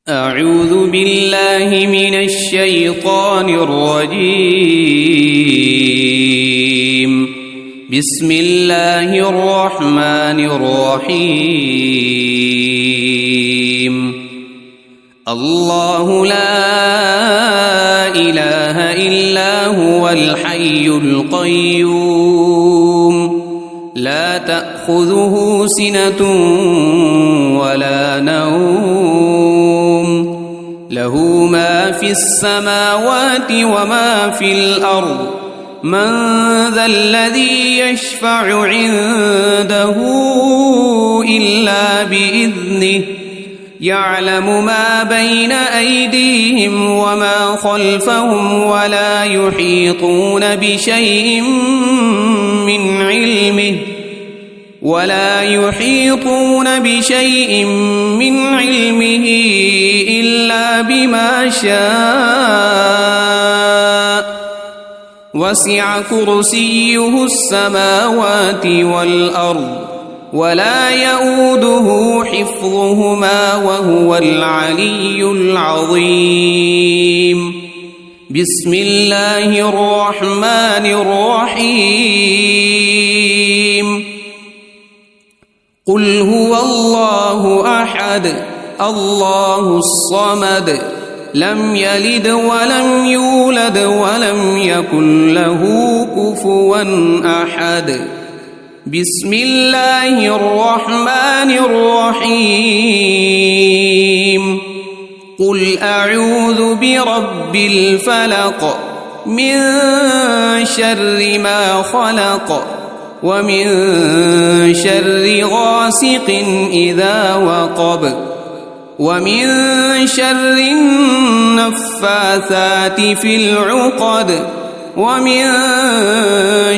أعوذ بالله من الشيطان الرجيم. بسم الله الرحمن الرحيم. الله لا إله إلا هو الحي القيوم لا تأخذه سنة ولا نوم له ما في السماوات وما في الأرض من ذا الذي يشفع عنده إلا بإذنه يعلم ما بين أيديهم وما خلفهم ولا يحيطون بشيء من علمه إلا بما شاء وسع كرسيه السماوات والأرض ولا يؤوده حفظهما وهو العلي العظيم. بسم الله الرحمن الرحيم. قل هو الله أحد الله الصمد لم يلد ولم يولد ولم يكن له كفوا أحد. بسم الله الرحمن الرحيم. قل أعوذ برب الفلق من شر ما خلق ومن شر غاسق إذا وقب ومن شر النفاثات في العقد ومن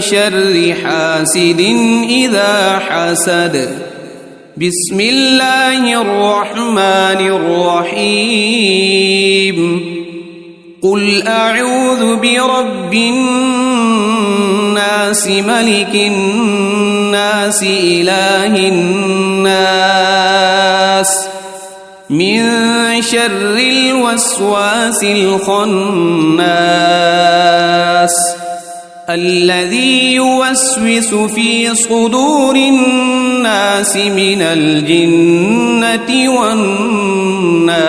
شر حاسد إذا حسد. بسم الله الرحمن الرحيم. قل أعوذ برب الناس ملك الناس إله الناس من شر الوسواس الخناس الذي يوسوس في صدور الناس من الجنة والناس.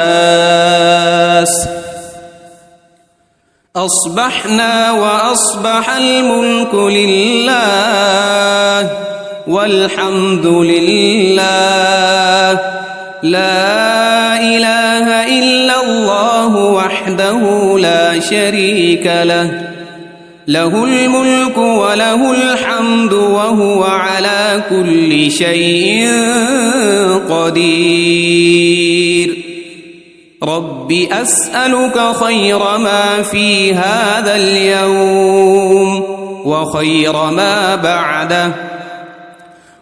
أصبحنا وأصبح الملك لله والحمد لله لا إله إلا الله وحده لا شريك له له الملك وله الحمد وهو على كل شيء قدير. رب أسألك خير ما في هذا اليوم وخير ما بعده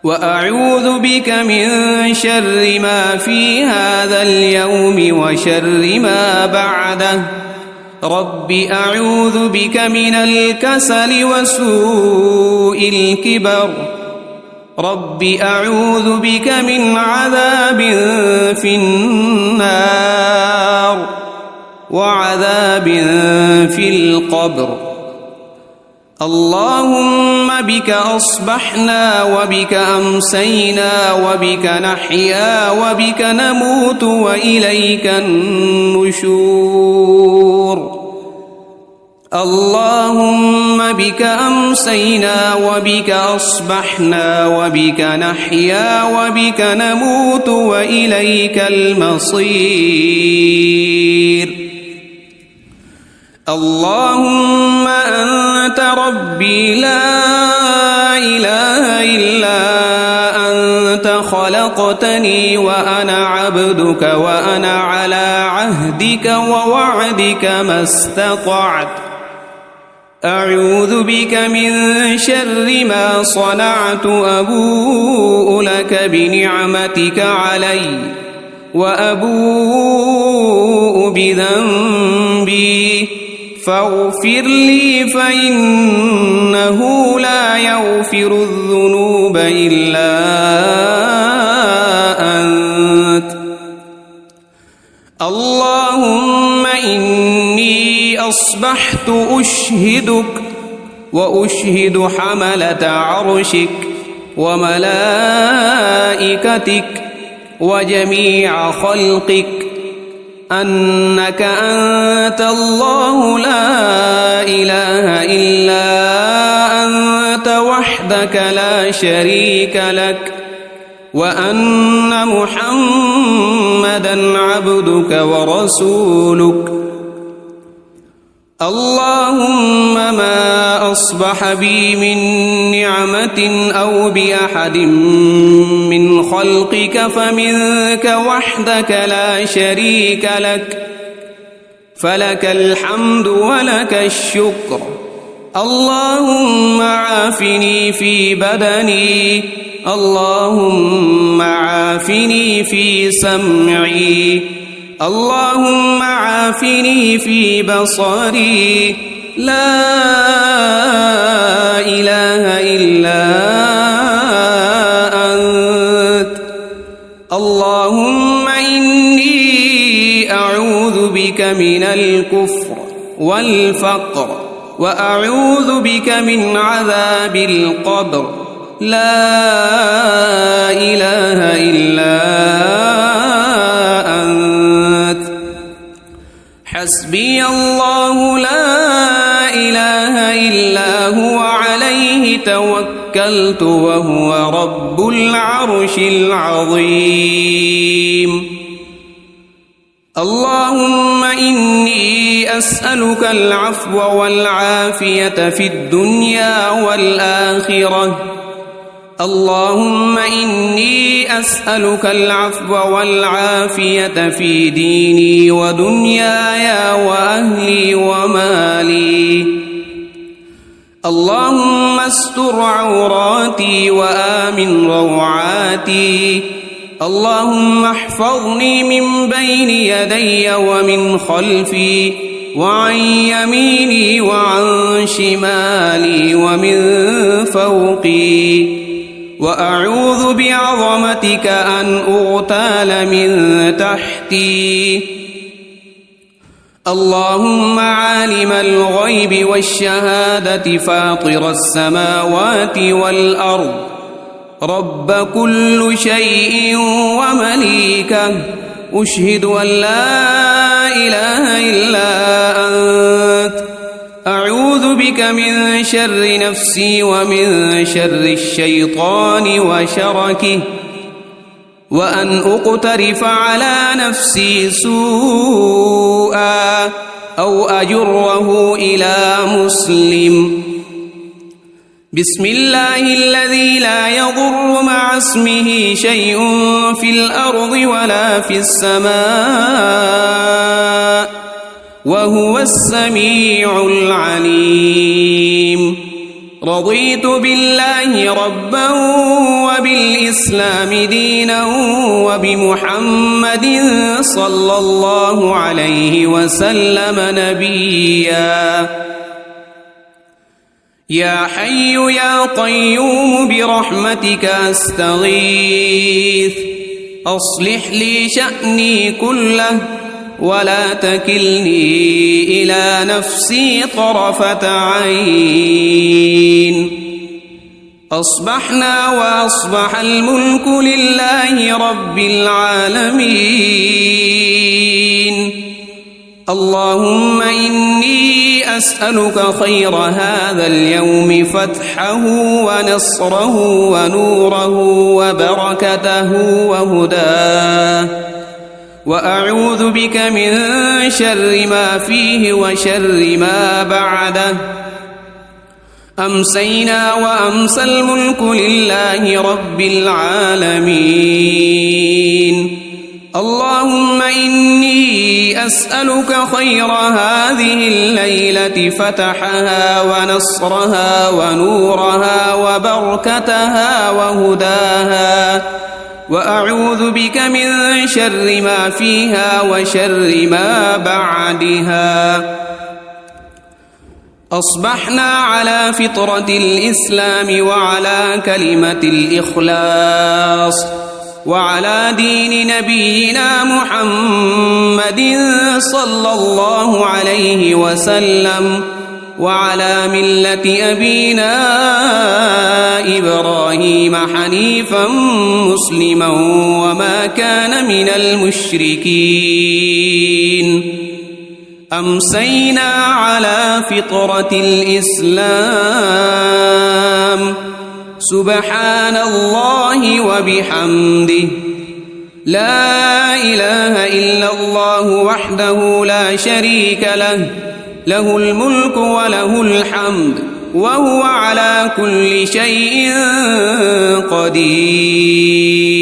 وأعوذ بك من شر ما في هذا اليوم وشر ما بعده. رب أعوذ بك من الكسل وسوء الكبر. رب أعوذ بك من عذاب في النار وعذاب في القبر. اللهم بك أصبحنا وبك أمسينا وبك نحيا وبك نموت وإليك النشور. اللهم بك أمسينا وبك أصبحنا وبك نحيا وبك نموت وإليك المصير. اللهم أنت ربي لا إله إلا أنت خلقتني وأنا عبدك وأنا على عهدك ووعدك ما استطعت. أعوذ بك من شر ما صنعت أبوء لك بنعمتك علي وأبوء بذنبي فاغفر لي فإنه لا يغفر الذنوب إلا أنت. اللهم إني أصبحت أشهدك وأشهد حملة عرشك وملائكتك وجميع خلقك أنك أنت الله لا إله إلا أنت وحدك لا شريك لك وأن محمدًا عبدك ورسولك. اللهم ما أصبح بي من نعمة أو بأحد من خلقك فمنك وحدك لا شريك لك، فلك الحمد ولك الشكر. اللهم عافني في بدني، اللهم عافني في سمعي، اللهم عافني في بصري، لا إله إلا أنت. اللهم إني أعوذ بك من الكفر والفقر وأعوذ بك من عذاب القبر، لا إله إلا أنت. حسبي الله لا إله إلا هو عليه توكلت وهو رب العرش العظيم. اللهم إني أسألك العفو والعافية في الدنيا والآخرة. اللهم إني أسألك العفو والعافية في ديني ودنياي وأهلي ومالي. اللهم استر عوراتي وآمن روعاتي. اللهم احفظني من بين يدي ومن خلفي وعن يميني وعن شمالي ومن فوقي، وأعوذ بعظمتك أن أغتال من تحتي. اللهم عالم الغيب والشهادة فاطر السماوات والأرض، رب كل شيء ومليكه، أشهد أن لا إله إلا أنت. أعوذ بك من شر نفسي ومن شر الشيطان وشركه، وأن أقترف على نفسي سوءا أو أجره إلى مسلم. بسم الله الذي لا يضر مع اسمه شيء في الأرض ولا في السماء وهو السميع العليم. رضيت بالله ربا وبالإسلام دينا وبمحمد صلى الله عليه وسلم نبيا. يا حي يا قيوم برحمتك أستغيث، أصلح لي شأني كله ولا تكلني إلى نفسي طرفة عين. أصبحنا وأصبح الملك لله رب العالمين. اللهم إني أسألك خير هذا اليوم، فتحه ونصره ونوره وبركته وهداه، وأعوذ بك من شر ما فيه وشر ما بعده. أمسينا وأمسى الملك لله رب العالمين. اللهم إني أسألك خير هذه الليلة، فتحها ونصرها ونورها وبركتها وهداها، وأعوذ بك من شر ما فيها وشر ما بعدها. أصبحنا على فطرة الإسلام وعلى كلمة الإخلاص، وعلى دين نبينا محمد صلى الله عليه وسلم وعلى ملة أبينا إبراهيم حنيفا مسلما وما كان من المشركين أمسينا على فطرة الإسلام سبحان الله وبحمده لا إله إلا الله وحده لا شريك له له الملك وله الحمد وهو على كل شيء قدير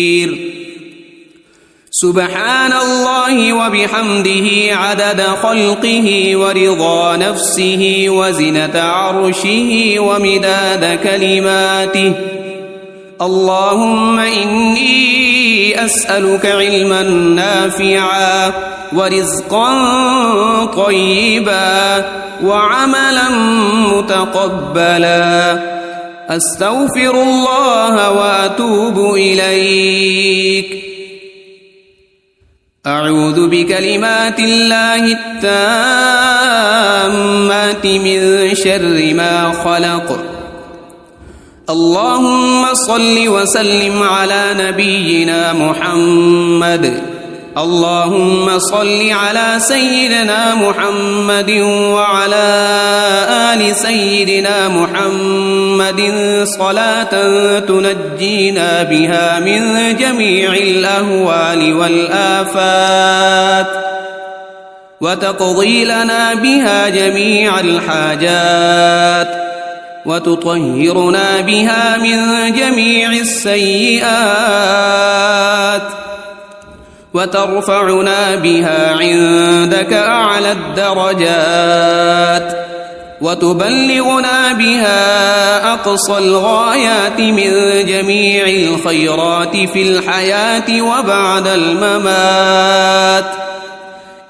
سبحان الله وبحمده عدد خلقه ورضا نفسه وزنة عرشه ومداد كلماته اللهم إني أسألك علما نافعا ورزقا طيبا وعملا متقبلا أستغفر الله وأتوب إليك أعوذ بكلمات الله التامات من شر ما خلق اللهم صل وسلم على نبينا محمد اللهم صل على سيدنا محمد وعلى آل سيدنا محمد صلاة تنجينا بها من جميع الأهوال والآفات وتقضي لنا بها جميع الحاجات وتطهرنا بها من جميع السيئات وترفعنا بها عندك أعلى الدرجات وتبلغنا بها أقصى الغايات من جميع الخيرات في الحياة وبعد الممات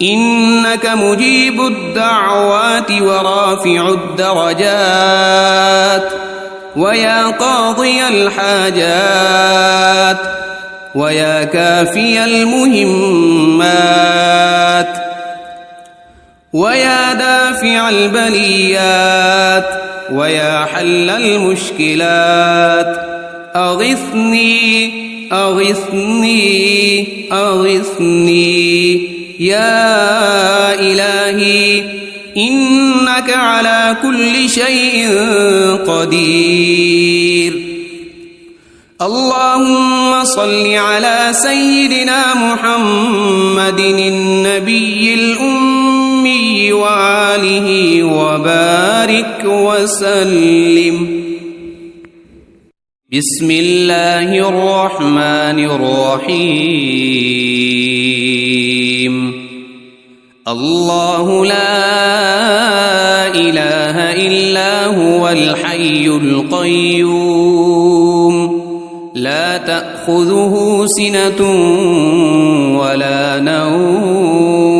إنك مجيب الدعوات ورافع الدرجات ويا قاضي الحاجات ويا كافي المهمات ويا دافع البليات ويا حل المشكلات أغثني أغثني أغثني يا إلهي إنك على كل شيء قدير اللهم صل على سيدنا محمد النبي الأمي وآله وبارك وسلم بسم الله الرحمن الرحيم الله لا إله إلا هو الحي القيوم لا تأخذه سنة ولا نوم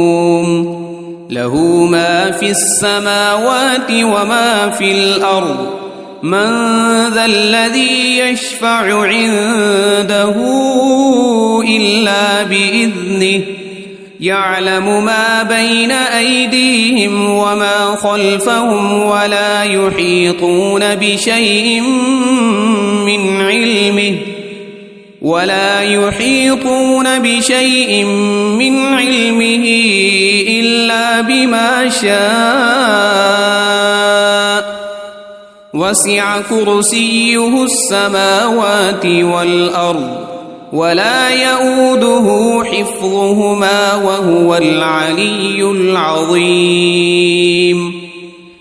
له ما في السماوات وما في الأرض من ذا الذي يشفع عنده إلا بإذنه يعلم ما بين أيديهم وما خلفهم ولا يحيطون بشيء من علمه إلا بما شاء وسع كرسيه السماوات والأرض ولا يؤوده حفظهما وهو العلي العظيم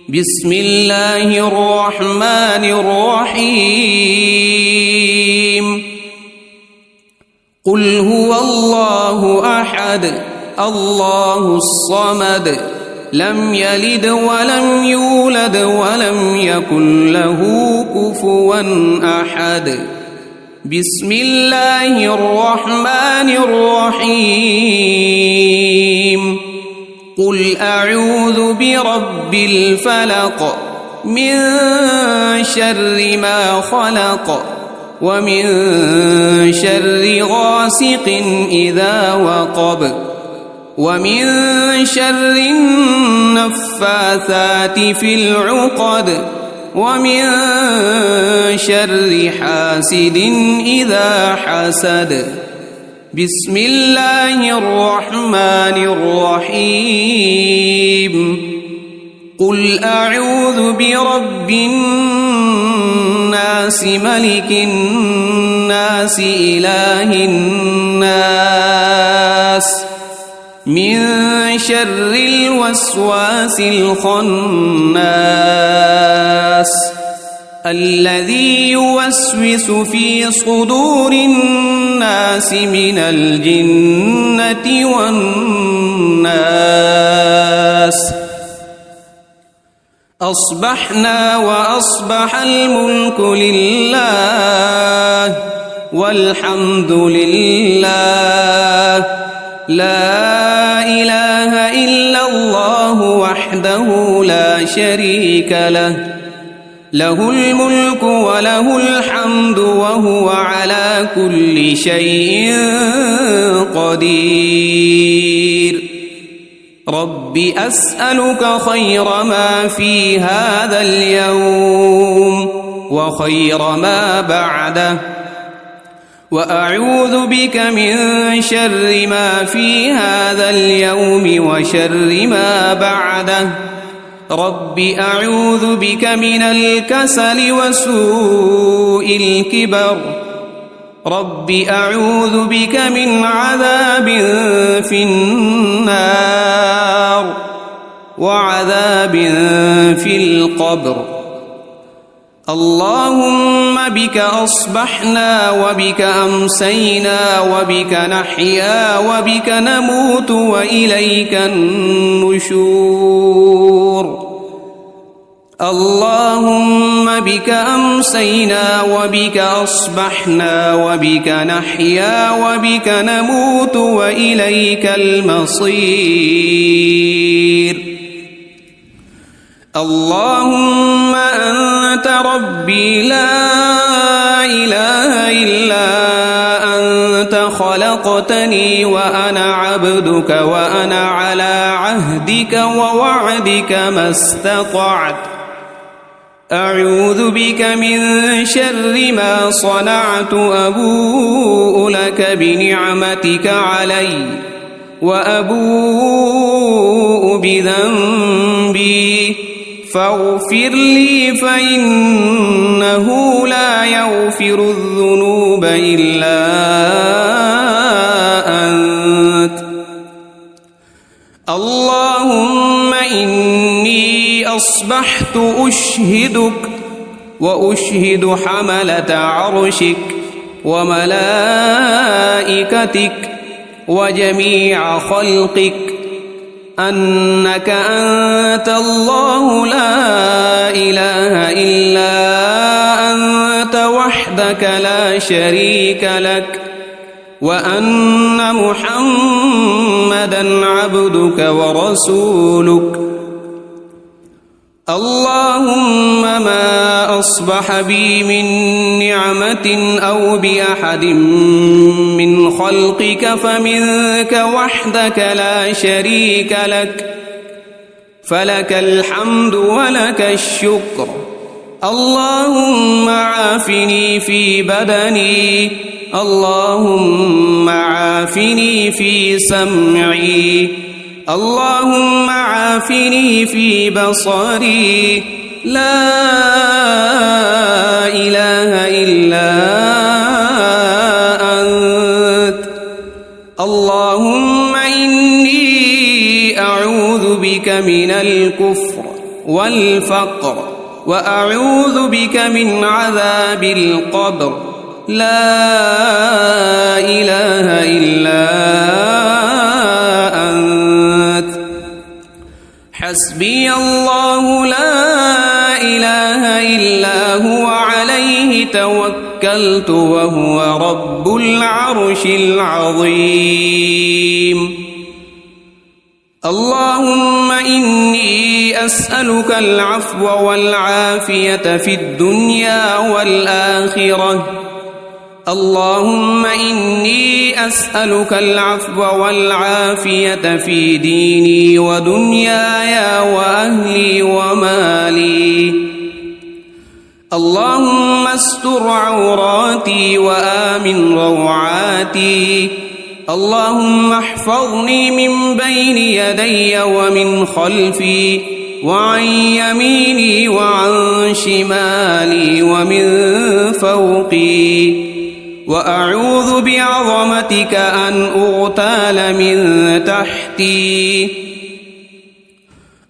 بسم الله الرحمن الرحيم قل هو الله أحد الله الصمد لم يلد ولم يولد ولم يكن له كفوا أحد بسم الله الرحمن الرحيم قل أعوذ برب الفلق من شر ما خلق ومن شر غاسق إذا وقب ومن شر النفاثات في العقد ومن شر حاسد إذا حسد. بسم الله الرحمن الرحيم. قل أعوذ برب الناس ملك الناس إله الناس من شر الوسواس الخناس الذي يوسوس في صدور الناس من الجنة والناس. أصبحنا وأصبح الملك لله والحمد لله لا إله إلا الله وحده لا شريك له له الملك وله الحمد وهو على كل شيء قدير. رب أسألك خير ما في هذا اليوم وخير ما بعده وأعوذ بك من شر ما في هذا اليوم وشر ما بعده. رب أعوذ بك من الكسل وسوء الكبر. رب أعوذ بك من عذاب في النار وعذاب في القبر. اللهم بك أصبحنا وبك أمسينا وبك نحيا وبك نموت وإليك النشور. اللهم بك أمسينا وبك أصبحنا وبك نحيا وبك نموت وإليك المصير. اللهم أنت ربي لا إله إلا أنت خلقتني وأنا عبدك وأنا على عهدك ووعدك ما استطعت. أعوذ بك من شر ما صنعت. أبوء لك بنعمتك علي وأبوء بذنبي فاغفر لي فإنه لا يغفر الذنوب إلا أنت. اللهم إني أصبحت أشهدك وأشهد حملة عرشك وملائكتك وجميع خلقك أنك أنت الله لا إله إلا أنت وحدك لا شريك لك وأن محمدًا عبدك ورسولك. اللهم ما أصبح بي من نعمة أو بأحد من خلقك فمنك وحدك لا شريك لك فلك الحمد ولك الشكر. اللهم عافني في بدني. اللهم عافني في سمعي. اللهم عافني في بصري. لا إله إلا أنت. اللهم إني أعوذ بك من الكفر والفقر وأعوذ بك من عذاب القبر. لا إله إلا أنت. حسبي الله لا إله إلا هو عليه توكلت وهو رب العرش العظيم. اللهم إني أسألك العفو والعافية في الدنيا والآخرة اللهم إني أسألك العفو والعافية في ديني ودنياي وأهلي ومالي. اللهم استر عوراتي وآمن روعاتي. اللهم احفظني من بين يدي ومن خلفي وعن يميني وعن شمالي ومن فوقي، وأعوذ بعظمتك أن أغتال من تحتي.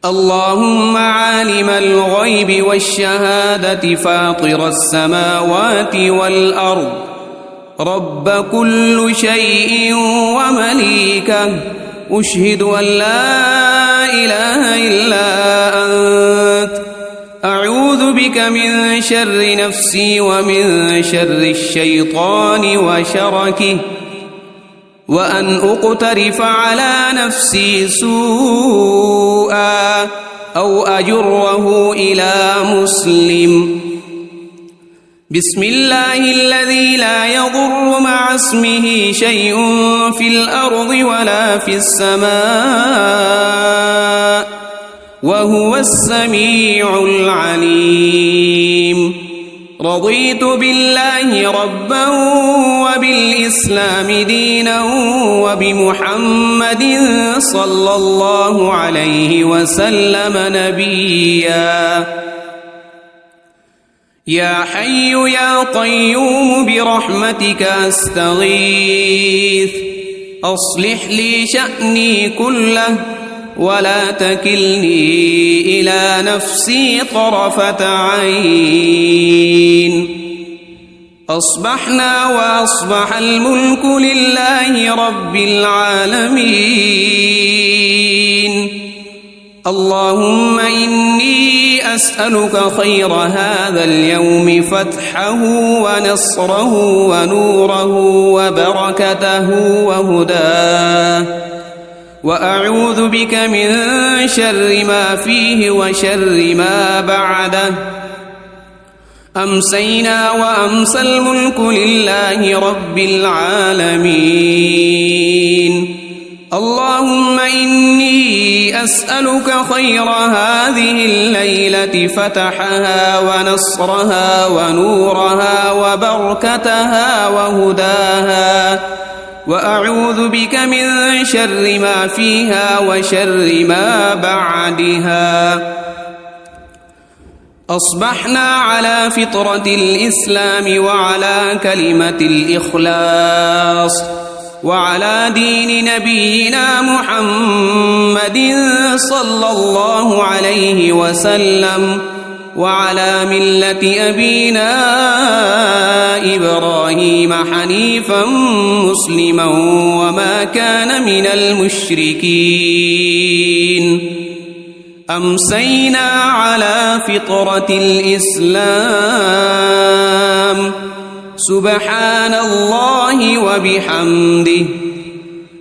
اللهم عالم الغيب والشهادة فاطر السماوات والأرض، رب كل شيء ومليكه، أشهد أن لا إله إلا أنت، أعوذ بك من شر نفسي ومن شر الشيطان وشركه، وأن أقترف على نفسي سوءا أو أجره إلى مسلم. بسم الله الذي لا يضر مع اسمه شيء في الأرض ولا في السماء، وهو السميع العليم. رضيت بالله ربا وبالإسلام دينا وبمحمد صلى الله عليه وسلم نبيا. يا حي يا قيوم برحمتك أستغيث، أصلح لي شأني كله ولا تكلني إلى نفسي طرفة عين. أصبحنا وأصبح الملك لله رب العالمين. اللهم إني أسألك خير هذا اليوم، فتحه ونصره ونوره وبركته وهداه، وأعوذ بك من شر ما فيه وشر ما بعده. أمسينا وأمسى الملك لله رب العالمين. اللهم إني أسألك خير هذه الليلة، فتحها ونصرها ونورها وبركتها وهداها، وأعوذ بك من شر ما فيها وشر ما بعدها. أصبحنا على فطرة الإسلام وعلى كلمة الإخلاص وعلى دين نبينا محمد صلى الله عليه وسلم، وعلى ملة أبينا إبراهيم حنيفا مسلما وما كان من المشركين. أمسينا على فطرة الإسلام. سبحان الله وبحمده،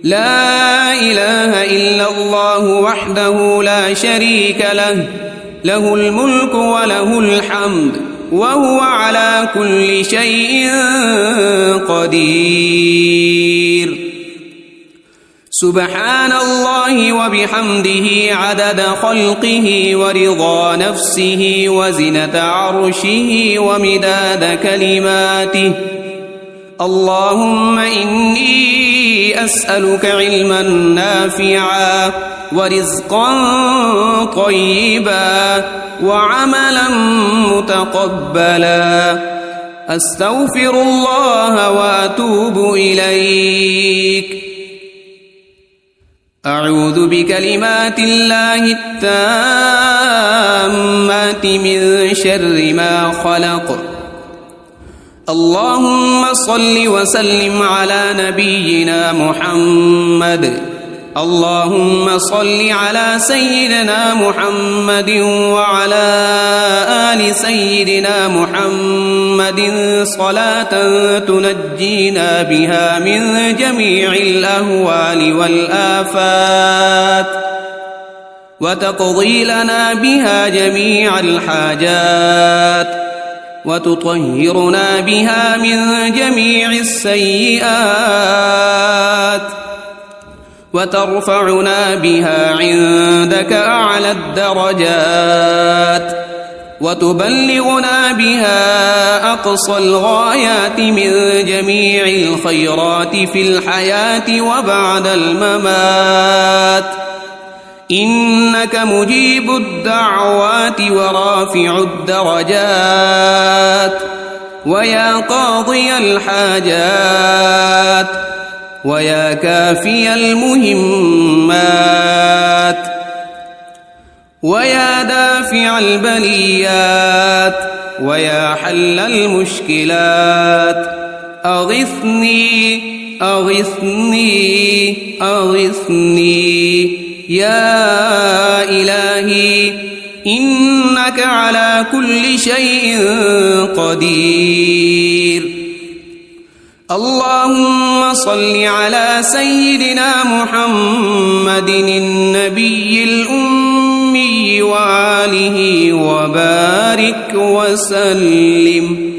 لا إله إلا الله وحده لا شريك له، له الملك وله الحمد وهو على كل شيء قدير. سبحان الله وبحمده عدد خلقه ورضا نفسه وزنة عرشه ومداد كلماته. اللهم إني أسألك علما نافعا ورزقا طيبا وعملا متقبلا. أستغفر الله وأتوب إليك. أعوذ بكلمات الله التامات من شر ما خلق. اللهم صل وسلم على نبينا محمد. اللهم صل على سيدنا محمد وعلى آل سيدنا محمد صلاة تنجينا بها من جميع الأهوال والآفات، وتقضي لنا بها جميع الحاجات، وتطهرنا بها من جميع السيئات وترفعنا بها عندك أعلى الدرجات وتبلغنا بها أقصى الغايات من جميع الخيرات في الحياة وبعد الممات إنك مجيب الدعوات ورافع الدرجات ويا قاضي الحاجات ويا كافي المهمات ويا دافع البليات ويا حل المشكلات أغثني أغثني أغثني يا إلهي إنك على كل شيء قدير. اللهم صل على سيدنا محمد النبي الأمي وآله وبارك وسلم.